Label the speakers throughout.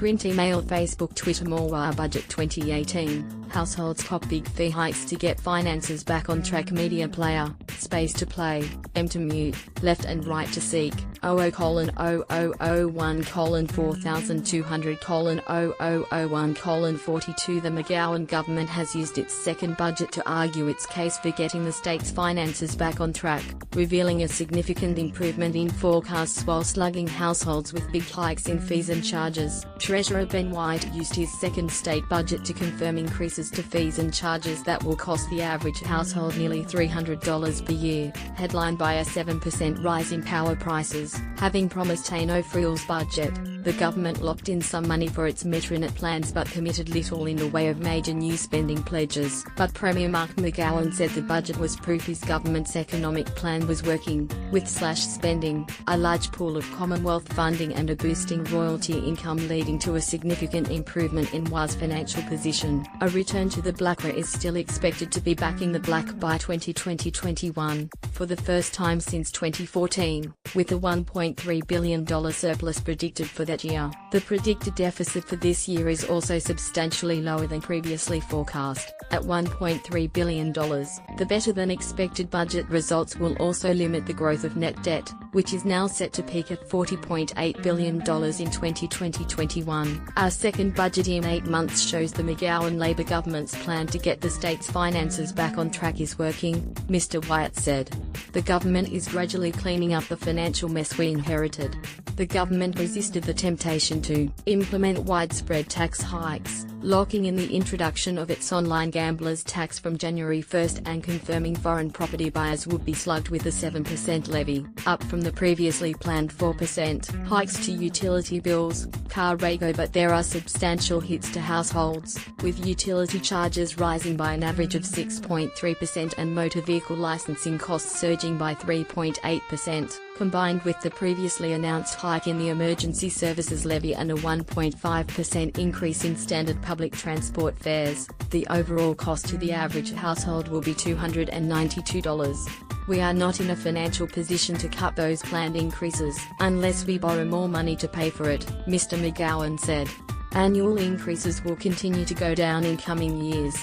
Speaker 1: Print, email, Facebook, Twitter. More Wire Budget 2018. Households cop big fee hikes to get finances back on track. Media Player, Space to Play, M to Mute, Left and Right to Seek, 0001:4200:0001:42. The McGowan government has used its second budget to argue its case for getting the state's finances back on track, revealing a significant improvement in forecasts while slugging households with big hikes in fees and charges. Treasurer Ben White used his second state budget to confirm increases to fees and charges that will cost the average household nearly $300 per year, headlined by a 7% rise in power prices. Having promised a no-frills budget, the government locked in some money for its Metronet plans but committed little in the way of major new spending pledges. But Premier Mark McGowan said the budget was proof his government's economic plan was working, with slashed spending, a large pool of Commonwealth funding and a boosting royalty income leading to a significant improvement in WA's financial position. A return to the black is still expected to be back in the black by 2020-21, for the first time since 2014, with a $1.3 billion surplus predicted for that year. The predicted deficit for this year is also substantially lower than previously forecast, at $1.3 billion. The better-than-expected budget results will also limit the growth of net debt, which is now set to peak at $40.8 billion in 2020-21. Our second budget in 8 months shows the McGowan Labor government's plan to get the state's finances back on track is working, Mr. White said. The government is gradually cleaning up the financial mess we inherited. The government resisted the temptation to implement widespread tax hikes, locking in the introduction of its online gamblers tax from January 1 and confirming foreign property buyers would be slugged with a 7% levy, up from the previously planned 4%. Hikes to utility bills, car rego. But there are substantial hits to households, with utility charges rising by an average of 6.3% and motor vehicle licensing costs surging by 3.8%. Combined with the previously announced hike in the emergency services levy and a 1.5% increase in standard public transport fares, the overall cost to the average household will be $292. We are not in a financial position to cut those planned increases, unless we borrow more money to pay for it, Mr. McGowan said. Annual increases will continue to go down in coming years.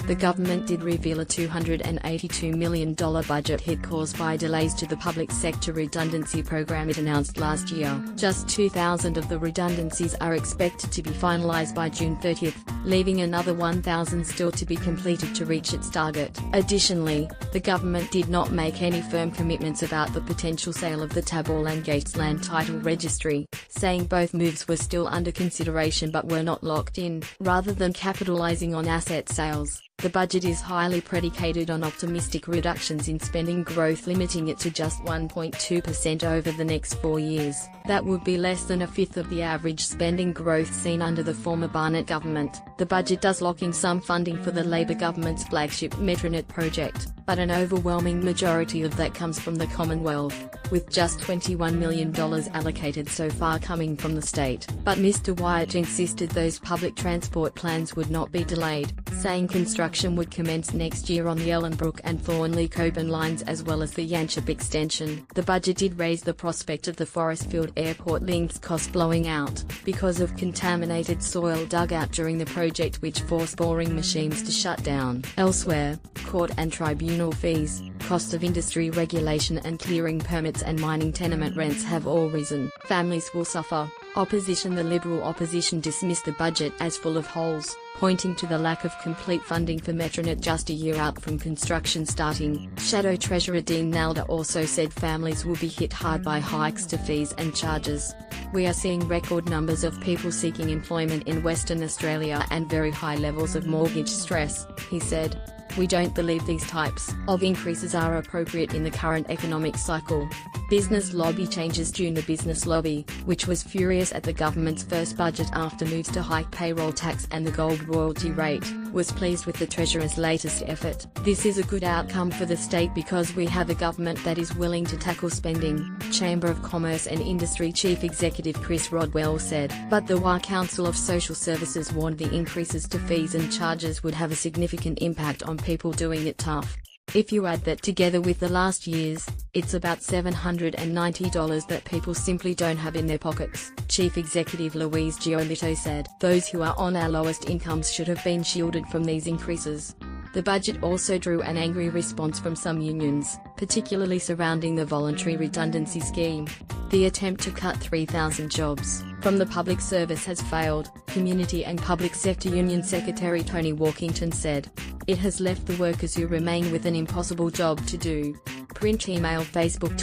Speaker 1: The government did reveal a $282 million budget hit caused by delays to the public sector redundancy program it announced last year. Just 2,000 of the redundancies are expected to be finalized by June 30, leaving another 1,000 still to be completed to reach its target. Additionally, the government did not make any firm commitments about the potential sale of the Tabor and Gates Land Title Registry, saying both moves were still under consideration but were not locked in. Rather than capitalizing on asset sales, the budget is highly predicated on optimistic reductions in spending growth, limiting it to just 1.2% over the next 4 years. That would be less than a fifth of the average spending growth seen under the former Barnett government. The budget does lock in some funding for the Labor government's flagship Metronet project, but an overwhelming majority of that comes from the Commonwealth, with just $21 million allocated so far coming from the state. But Mr. White insisted those public transport plans would not be delayed, saying construction would commence next year on the Ellenbrook and Thornley-Coburn lines as well as the Yanchep extension. The budget did raise the prospect of the Forestfield Airport links cost blowing out, because of contaminated soil dug out during the project which forced boring machines to shut down. Elsewhere, court and tribunal fees, cost of industry regulation and clearing permits and mining tenement rents have all risen. Families will suffer. Opposition. The Liberal opposition dismissed the budget as full of holes, pointing to the lack of complete funding for Metronet just a year out from construction starting. Shadow Treasurer Dean Nalder also said families will be hit hard by hikes to fees and charges. We are seeing record numbers of people seeking employment in Western Australia and very high levels of mortgage stress, he said. We don't believe these types of increases are appropriate in the current economic cycle. Business lobby changes. June. The business lobby, which was furious at the government's first budget after moves to hike payroll tax and the gold royalty rate, was pleased with the Treasurer's latest effort. This is a good outcome for the state because we have a government that is willing to tackle spending, Chamber of Commerce and Industry Chief Executive Chris Rodwell said. But the WA Council of Social Services warned the increases to fees and charges would have a significant impact on people doing it tough. If you add that together with the last year's, it's about $790 that people simply don't have in their pockets, Chief Executive Luis Giolito said. Those who are on our lowest incomes should have been shielded from these increases. The budget also drew an angry response from some unions, particularly surrounding the voluntary redundancy scheme. The attempt to cut 3,000 jobs from the public service has failed, Community and Public Sector Union Secretary Tony Walkington said. It has left the workers who remain with an impossible job to do. Print, email, Facebook,